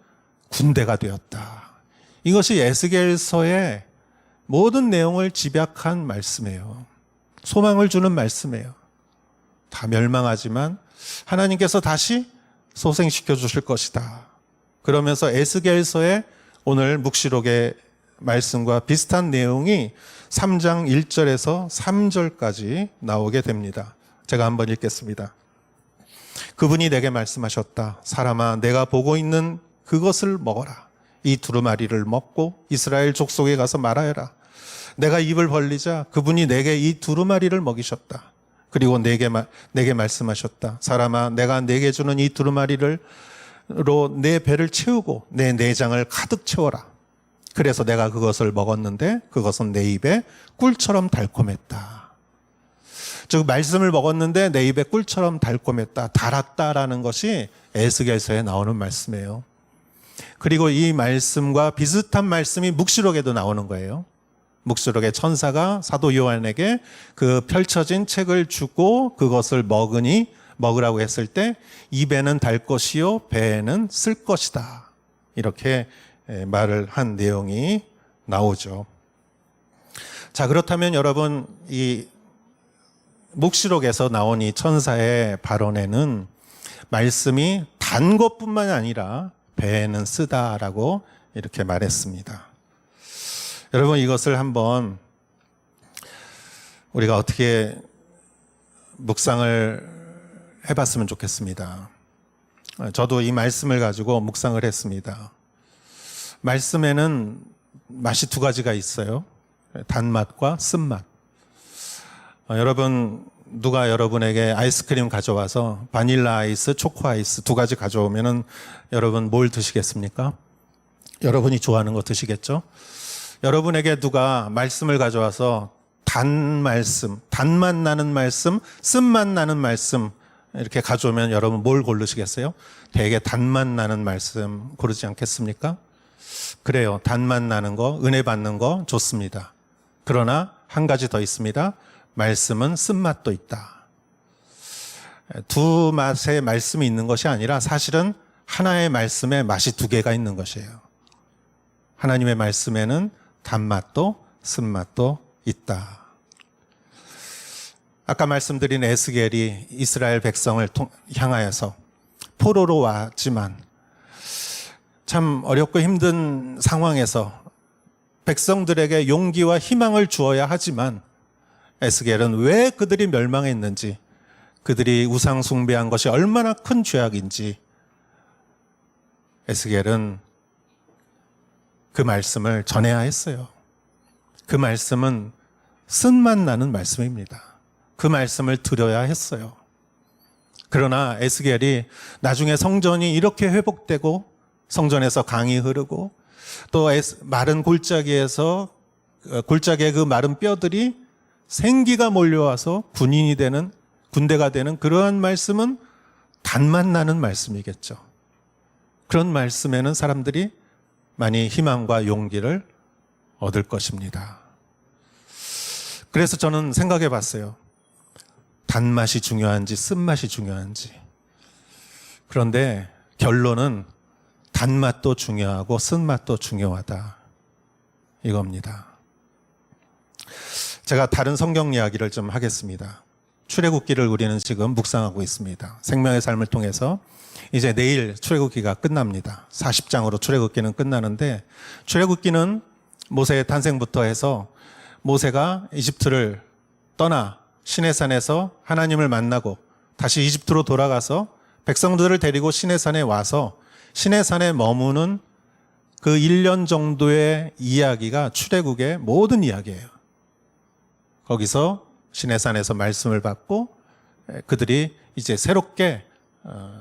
군대가 되었다. 이것이 에스겔서의 모든 내용을 집약한 말씀이에요. 소망을 주는 말씀이에요. 다 멸망하지만 하나님께서 다시 소생시켜 주실 것이다. 그러면서 에스겔서의 오늘 묵시록의 말씀과 비슷한 내용이 3장 1절에서 3절까지 나오게 됩니다. 제가 한번 읽겠습니다. 그분이 내게 말씀하셨다. 사람아, 내가 보고 있는 그것을 먹어라. 이 두루마리를 먹고 이스라엘 족속에 가서 말하여라. 내가 입을 벌리자 그분이 내게 이 두루마리를 먹이셨다. 그리고 내게 말씀하셨다. 사람아, 내가 내게 주는 이 두루마리로 내 배를 채우고 내 내장을 가득 채워라. 그래서 내가 그것을 먹었는데 그것은 내 입에 꿀처럼 달콤했다. 즉 말씀을 먹었는데 내 입에 꿀처럼 달콤했다. 달았다라는 것이 에스겔서에 나오는 말씀이에요. 그리고 이 말씀과 비슷한 말씀이 묵시록에도 나오는 거예요. 묵시록의 천사가 사도 요한에게 그 펼쳐진 책을 주고 그것을 먹으라고 했을 때 입에는 달 것이요 배에는 쓸 것이다. 이렇게 말을 한 내용이 나오죠. 자, 그렇다면 여러분 이 묵시록에서 나온 이 천사의 발언에는 말씀이 단 것뿐만 아니라 배에는 쓰다라고 이렇게 말했습니다. 여러분 이것을 한번 우리가 어떻게 묵상을 해봤으면 좋겠습니다. 저도 이 말씀을 가지고 묵상을 했습니다. 말씀에는 맛이 두 가지가 있어요. 단맛과 쓴맛. 여러분 누가 여러분에게 아이스크림 가져와서 바닐라 아이스, 초코 아이스 두 가지 가져오면은 여러분 뭘 드시겠습니까? 여러분이 좋아하는 거 드시겠죠? 여러분에게 누가 말씀을 가져와서 단 말씀, 단맛 나는 말씀, 쓴맛 나는 말씀 이렇게 가져오면 여러분 뭘 고르시겠어요? 되게 단맛 나는 말씀 고르지 않겠습니까? 그래요. 단맛 나는 거, 은혜 받는 거 좋습니다. 그러나 한 가지 더 있습니다. 말씀은 쓴맛도 있다. 두 맛의 말씀이 있는 것이 아니라 사실은 하나의 말씀에 맛이 두 개가 있는 것이에요. 하나님의 말씀에는 단맛도 쓴맛도 있다. 아까 말씀드린 에스겔이 이스라엘 백성을 향하여서 포로로 왔지만 참 어렵고 힘든 상황에서 백성들에게 용기와 희망을 주어야 하지만 에스겔은 왜 그들이 멸망했는지, 그들이 우상 숭배한 것이 얼마나 큰 죄악인지 에스겔은 그 말씀을 전해야 했어요. 그 말씀은 쓴맛 나는 말씀입니다. 그 말씀을 들어야 했어요. 그러나 에스겔이 나중에 성전이 이렇게 회복되고 성전에서 강이 흐르고 또 마른 골짜기에서 골짜기의 그 마른 뼈들이 생기가 몰려와서 군대가 되는 그러한 말씀은 단맛 나는 말씀이겠죠. 그런 말씀에는 사람들이 많이 희망과 용기를 얻을 것입니다. 그래서 저는 생각해 봤어요. 단맛이 중요한지 쓴맛이 중요한지. 그런데 결론은 단맛도 중요하고 쓴맛도 중요하다. 이겁니다. 제가 다른 성경 이야기를 좀 하겠습니다. 출애굽기를 우리는 지금 묵상하고 있습니다. 생명의 삶을 통해서 이제 내일 출애굽기가 끝납니다. 40장으로 출애굽기는 끝나는데 출애굽기는 모세의 탄생부터 해서 모세가 이집트를 떠나 시내산에서 하나님을 만나고 다시 이집트로 돌아가서 백성들을 데리고 시내산에 와서 시내산에 머무는 그 1년 정도의 이야기가 출애굽의 모든 이야기예요. 거기서 시내산에서 말씀을 받고 그들이 이제 새롭게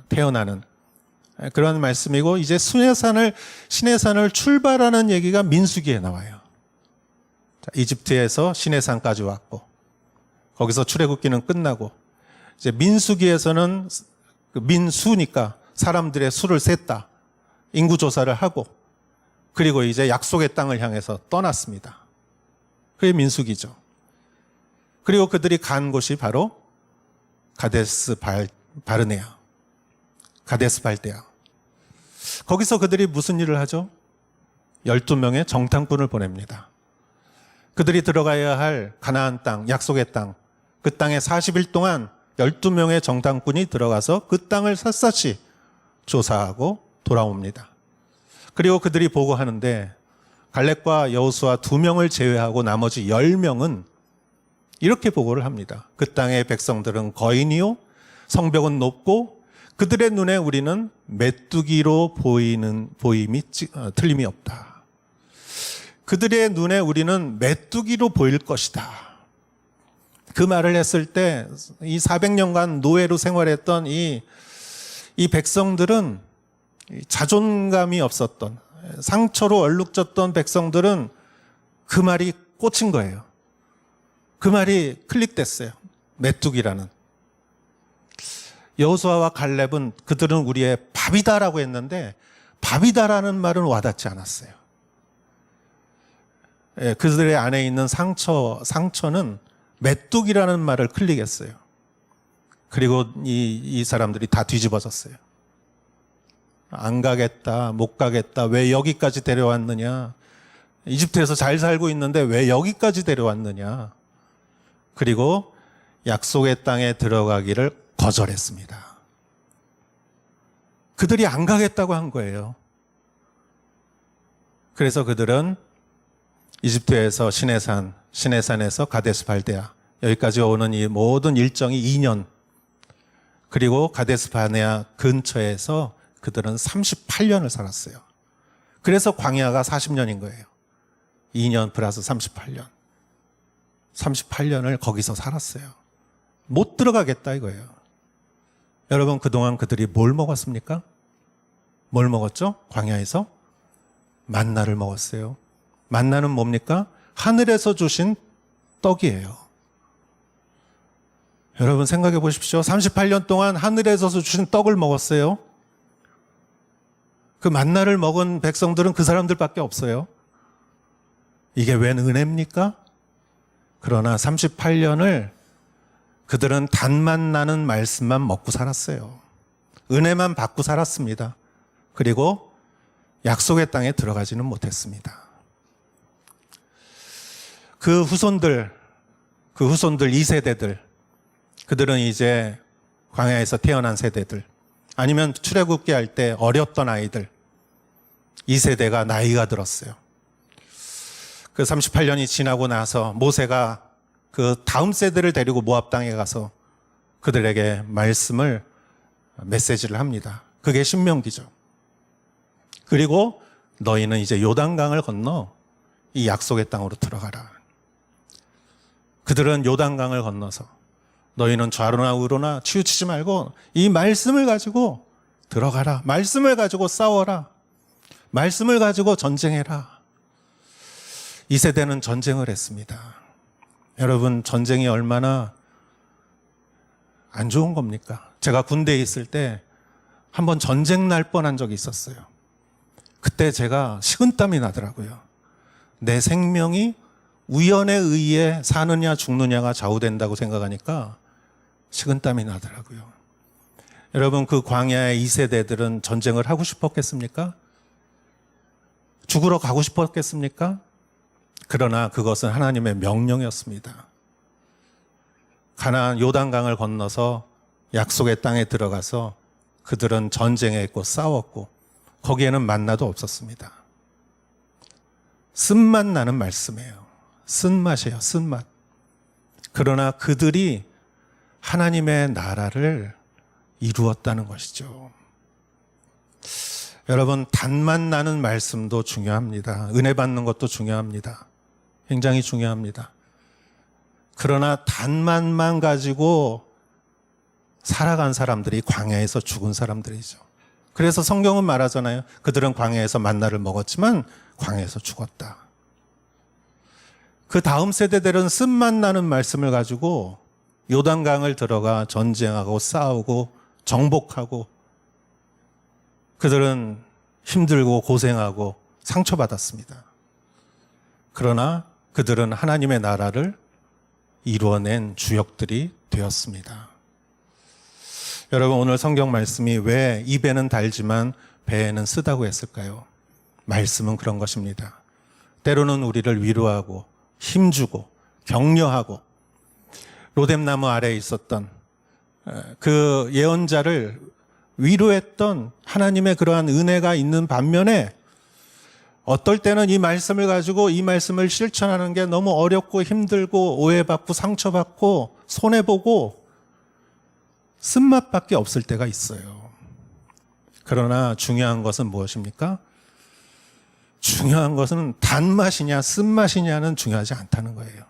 태어나는 그런 말씀이고 이제 시내산을 출발하는 얘기가 민수기에 나와요. 이집트에서 시내산까지 왔고 거기서 출애굽기는 끝나고 이제 민수기에서는 그 민수니까 사람들의 수를 셌다. 인구 조사를 하고 그리고 이제 약속의 땅을 향해서 떠났습니다. 그게 민수기죠. 그리고 그들이 간 곳이 바로 가데스 바르네아, 가데스 발데아. 거기서 그들이 무슨 일을 하죠? 12명의 정탐꾼을 보냅니다. 그들이 들어가야 할 가나안 땅, 약속의 땅, 그 땅에 40일 동안 12명의 정탐꾼이 들어가서 그 땅을 샅샅이 조사하고 돌아옵니다. 그리고 그들이 보고하는데 갈렙과 여호수아 2명을 제외하고 나머지 10명은 이렇게 보고를 합니다. 그 땅의 백성들은 거인이요, 성벽은 높고 그들의 눈에 우리는 메뚜기로 보임이 틀림이 없다. 그들의 눈에 우리는 메뚜기로 보일 것이다. 그 말을 했을 때 이 400년간 노예로 생활했던 이 백성들은 자존감이 없었던, 상처로 얼룩졌던 백성들은 그 말이 꽂힌 거예요. 그 말이 클릭됐어요. 메뚜기라는. 여호수아와 갈렙은 그들은 우리의 밥이다라고 했는데 밥이다라는 말은 와닿지 않았어요. 그들의 안에 있는 상처는 메뚜기라는 말을 클릭했어요. 그리고 이 사람들이 다 뒤집어졌어요. 안 가겠다, 못 가겠다, 왜 여기까지 데려왔느냐. 이집트에서 잘 살고 있는데 왜 여기까지 데려왔느냐. 그리고 약속의 땅에 들어가기를 거절했습니다. 그들이 안 가겠다고 한 거예요. 그래서 그들은 이집트에서 시내산에서 가데스 발데아, 여기까지 오는 이 모든 일정이 2년, 그리고 가데스 바네아 근처에서 그들은 38년을 살았어요. 그래서 광야가 40년인 거예요. 2년 플러스 38년. 38년을 거기서 살았어요. 못 들어가겠다 이거예요. 여러분, 그동안 그들이 뭘 먹었습니까? 뭘 먹었죠? 광야에서 만나를 먹었어요. 만나는 뭡니까? 하늘에서 주신 떡이에요. 여러분 생각해 보십시오. 38년 동안 하늘에서 주신 떡을 먹었어요. 그 만나를 먹은 백성들은 그 사람들밖에 없어요. 이게 웬 은혜입니까? 그러나 38년을 그들은 단맛 나는 말씀만 먹고 살았어요. 은혜만 받고 살았습니다. 그리고 약속의 땅에 들어가지는 못했습니다. 그 후손들 2세대들, 그들은 이제 광야에서 태어난 세대들, 아니면 출애굽기 할 때 어렸던 아이들, 2세대가 나이가 들었어요. 그 38년이 지나고 나서 모세가 그 다음 세대를 데리고 모압 땅에 가서 그들에게 메시지를 합니다. 그게 신명기죠. 그리고 너희는 이제 요단강을 건너 이 약속의 땅으로 들어가라. 그들은 요단강을 건너서 너희는 좌로나 우로나 치우치지 말고 이 말씀을 가지고 들어가라. 말씀을 가지고 싸워라. 말씀을 가지고 전쟁해라. 이 세대는 전쟁을 했습니다. 여러분, 전쟁이 얼마나 안 좋은 겁니까? 제가 군대에 있을 때 한번 전쟁 날 뻔한 적이 있었어요. 그때 제가 식은땀이 나더라고요. 내 생명이 우연에 의해 사느냐 죽느냐가 좌우된다고 생각하니까 식은땀이 나더라고요. 여러분, 그 광야의 2세대들은 전쟁을 하고 싶었겠습니까? 죽으러 가고 싶었겠습니까? 그러나 그것은 하나님의 명령이었습니다. 가나안 요단강을 건너서 약속의 땅에 들어가서 그들은 전쟁했고 싸웠고 거기에는 만나도 없었습니다. 쓴맛 나는 말씀이에요. 쓴맛이에요. 쓴맛. 그러나 그들이 하나님의 나라를 이루었다는 것이죠. 여러분, 단맛 나는 말씀도 중요합니다. 은혜 받는 것도 중요합니다. 굉장히 중요합니다. 그러나 단맛만 가지고 살아간 사람들이 광야에서 죽은 사람들이죠. 그래서 성경은 말하잖아요. 그들은 광야에서 만나를 먹었지만 광야에서 죽었다. 그 다음 세대들은 쓴맛 나는 말씀을 가지고 요단강을 들어가 전쟁하고 싸우고 정복하고 그들은 힘들고 고생하고 상처받았습니다. 그러나 그들은 하나님의 나라를 이루어낸 주역들이 되었습니다. 여러분, 오늘 성경 말씀이 왜 입에는 달지만 배에는 쓰다고 했을까요? 말씀은 그런 것입니다. 때로는 우리를 위로하고 힘주고 격려하고 로뎀나무 아래에 있었던 그 예언자를 위로했던 하나님의 그러한 은혜가 있는 반면에 어떨 때는 이 말씀을 가지고 이 말씀을 실천하는 게 너무 어렵고 힘들고 오해받고 상처받고 손해보고 쓴맛밖에 없을 때가 있어요. 그러나 중요한 것은 무엇입니까? 중요한 것은 단맛이냐 쓴맛이냐는 중요하지 않다는 거예요.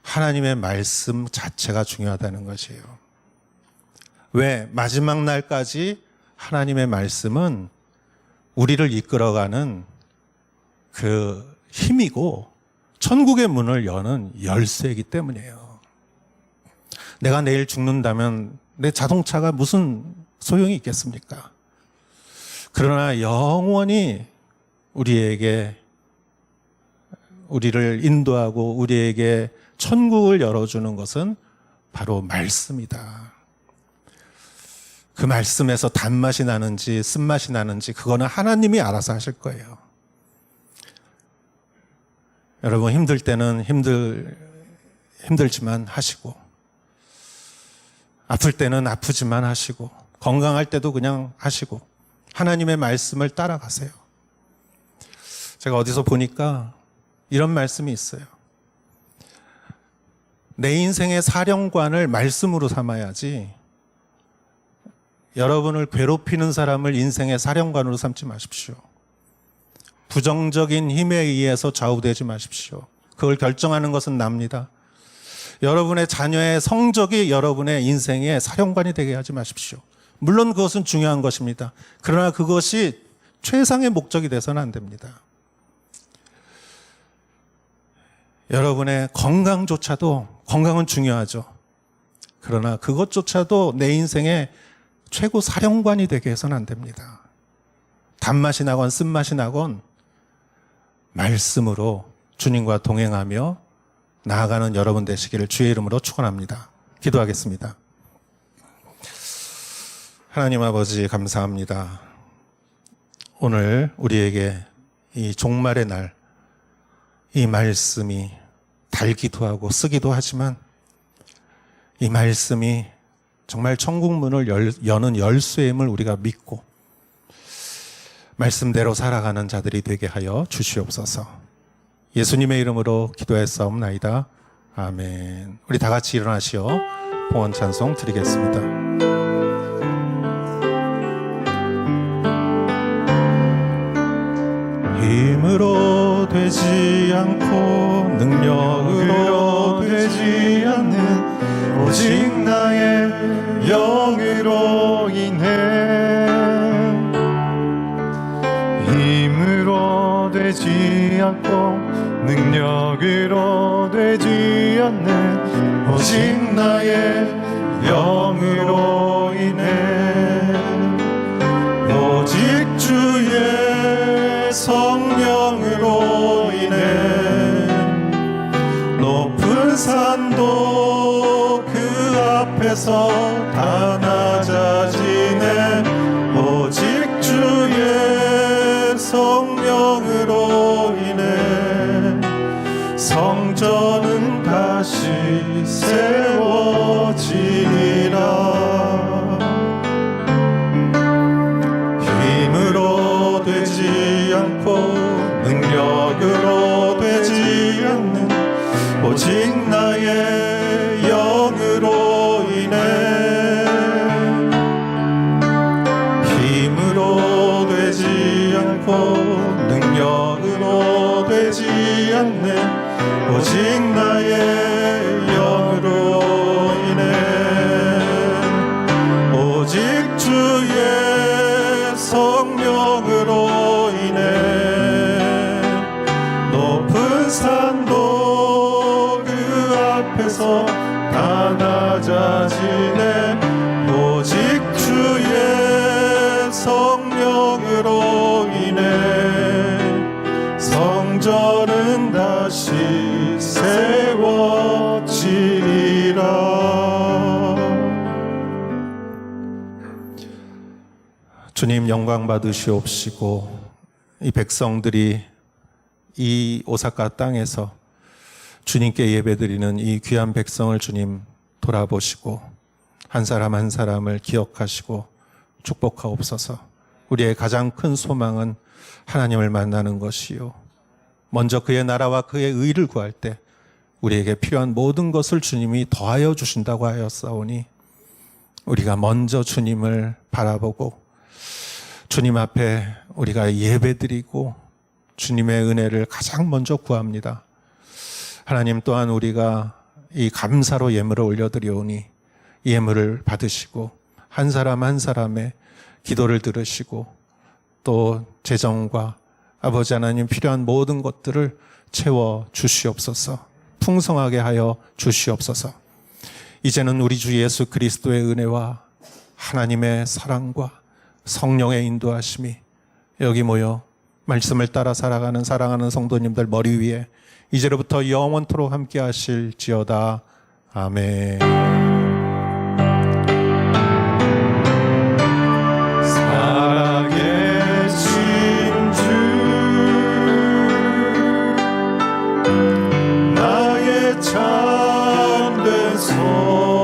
하나님의 말씀 자체가 중요하다는 것이에요. 왜? 마지막 날까지 하나님의 말씀은 우리를 이끌어가는 그 힘이고 천국의 문을 여는 열쇠이기 때문이에요. 내가 내일 죽는다면 내 자동차가 무슨 소용이 있겠습니까? 그러나 영원히 우리를 인도하고 우리에게 천국을 열어주는 것은 바로 말씀이다. 그 말씀에서 단맛이 나는지 쓴맛이 나는지 그거는 하나님이 알아서 하실 거예요. 여러분, 힘들 때는 힘들지만 하시고, 아플 때는 아프지만 하시고, 건강할 때도 그냥 하시고, 하나님의 말씀을 따라가세요. 제가 어디서 보니까 이런 말씀이 있어요. 내 인생의 사령관을 말씀으로 삼아야지 여러분을 괴롭히는 사람을 인생의 사령관으로 삼지 마십시오. 부정적인 힘에 의해서 좌우되지 마십시오. 그걸 결정하는 것은 납니다. 여러분의 자녀의 성적이 여러분의 인생의 사령관이 되게 하지 마십시오. 물론 그것은 중요한 것입니다. 그러나 그것이 최상의 목적이 돼서는 안 됩니다. 여러분의 건강은 중요하죠. 그러나 그것조차도 내 인생의 최고 사령관이 되게 해서는 안 됩니다. 단맛이 나건 쓴맛이 나건 말씀으로 주님과 동행하며 나아가는 여러분 되시기를 주의 이름으로 축원합니다. 기도하겠습니다. 하나님 아버지, 감사합니다. 오늘 우리에게 이 종말의 날, 이 말씀이 달기도 하고 쓰기도 하지만 이 말씀이 정말 천국 문을 여는 열쇠임을 우리가 믿고 말씀대로 살아가는 자들이 되게 하여 주시옵소서. 예수님의 이름으로 기도했사옵나이다. 아멘. 우리 다 같이 일어나시어 봉헌 찬송 드리겠습니다. 힘으로 되지 않고 능력으로 되지 않는 오직 나의 영으로 인해 힘으로 되지 않고 능력으로 되지 않는 오직 나의 영으로 인해 오직 주의 성령으로 인해 높은 산도 그 앞에서 다 낮아지네 오직 주의 성령으로 인해 성전은 다시 세워지리라 힘으로 되지 않고 능력으로 되지 않는 오직 나의 영으로 인해 힘으로 되지 않고 능력으로 되지 않는 오직 나의 영으로 인해 오직 주의 성령으로 인해 높은 산도 그 앞에서 다 낮아지네. 오직 주의 성령으로 인해 성전은 다시 세워지리라. 주님 영광 받으시옵시고, 이 백성들이 이 오사카 땅에서 주님께 예배드리는 이 귀한 백성을 주님 돌아보시고 한 사람 한 사람을 기억하시고 축복하옵소서. 우리의 가장 큰 소망은 하나님을 만나는 것이요, 먼저 그의 나라와 그의 의를 구할 때 우리에게 필요한 모든 것을 주님이 더하여 주신다고 하였사오니, 우리가 먼저 주님을 바라보고 주님 앞에 우리가 예배드리고 주님의 은혜를 가장 먼저 구합니다. 하나님 또한 우리가 이 감사로 예물을 올려드리오니 이 예물을 받으시고 한 사람 한 사람의 기도를 들으시고 또 재정과 아버지 하나님 필요한 모든 것들을 채워 주시옵소서. 풍성하게 하여 주시옵소서. 이제는 우리 주 예수 그리스도의 은혜와 하나님의 사랑과 성령의 인도하심이 여기 모여 말씀을 따라 살아가는 사랑하는 성도님들 머리 위에 이제로부터 영원토록 함께 하실지어다. 아멘. 살아계신 주, 나의 참된 소